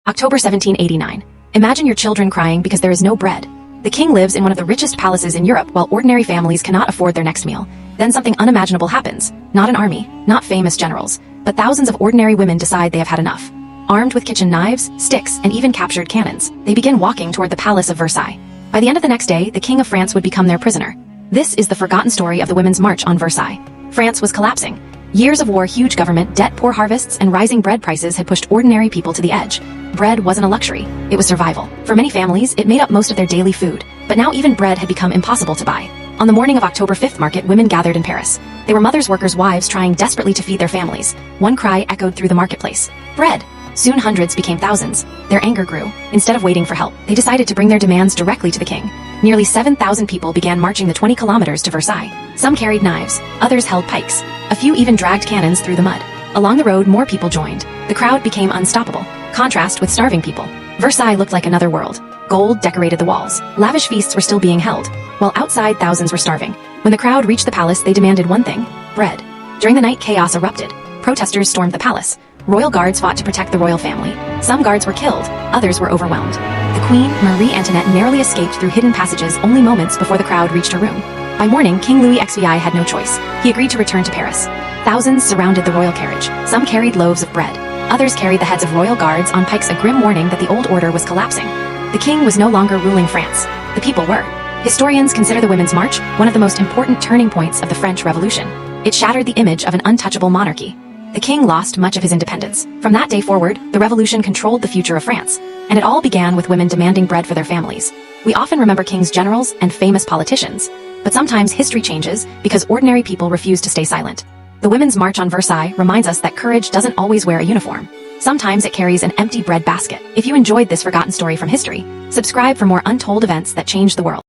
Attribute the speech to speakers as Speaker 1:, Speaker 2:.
Speaker 1: October 1789. Imagine your children crying because there is no bread. The king lives in one of the richest palaces in Europe while ordinary families cannot afford their next meal. Then something unimaginable happens. Not an army, not famous generals, but thousands of ordinary women decide they have had enough. Armed with kitchen knives, sticks, and even captured cannons, they begin walking toward the Palace of Versailles. By the end of the next day, the King of France would become their prisoner. This is the forgotten story of the Women's March on Versailles. France was collapsing. Years of war, huge government, debt, poor harvests, and rising bread prices had pushed ordinary people to the edge. Bread wasn't a luxury, it was survival. For many families, it made up most of their daily food. But now even bread had become impossible to buy. On the morning of October 5th market, women gathered in Paris. They were mothers, workers, wives trying desperately to feed their families. One cry echoed through the marketplace. Bread! Soon hundreds became thousands. Their anger grew. Instead of waiting for help, they decided to bring their demands directly to the king. Nearly 7,000 people began marching the 20 kilometers to Versailles. Some carried knives, others held pikes. A few even dragged cannons through the mud. Along the road, more people joined. The crowd became unstoppable. Contrast with starving people. Versailles looked like another world. Gold decorated the walls. Lavish feasts were still being held, while outside thousands were starving. When the crowd reached the palace, they demanded one thing: bread. During the night, chaos erupted. Protesters stormed the palace. Royal guards fought to protect the royal family. Some guards were killed, others were overwhelmed. The Queen, Marie Antoinette, narrowly escaped through hidden passages only moments before the crowd reached her room. By morning, King Louis XVI had no choice. He agreed to return to Paris. Thousands surrounded the royal carriage. Some carried loaves of bread. Others carried the heads of royal guards on pikes, a grim warning that the old order was collapsing. The king was no longer ruling France. The people were. Historians consider the Women's March one of the most important turning points of the French Revolution. It shattered the image of an untouchable monarchy. The king lost much of his independence. From that day forward, the revolution controlled the future of France. And it all began with women demanding bread for their families. We often remember kings, generals, and famous politicians. But sometimes history changes because ordinary people refuse to stay silent. The Women's March on Versailles reminds us that courage doesn't always wear a uniform. Sometimes it carries an empty bread basket. If you enjoyed this forgotten story from history, subscribe for more untold events that change the world.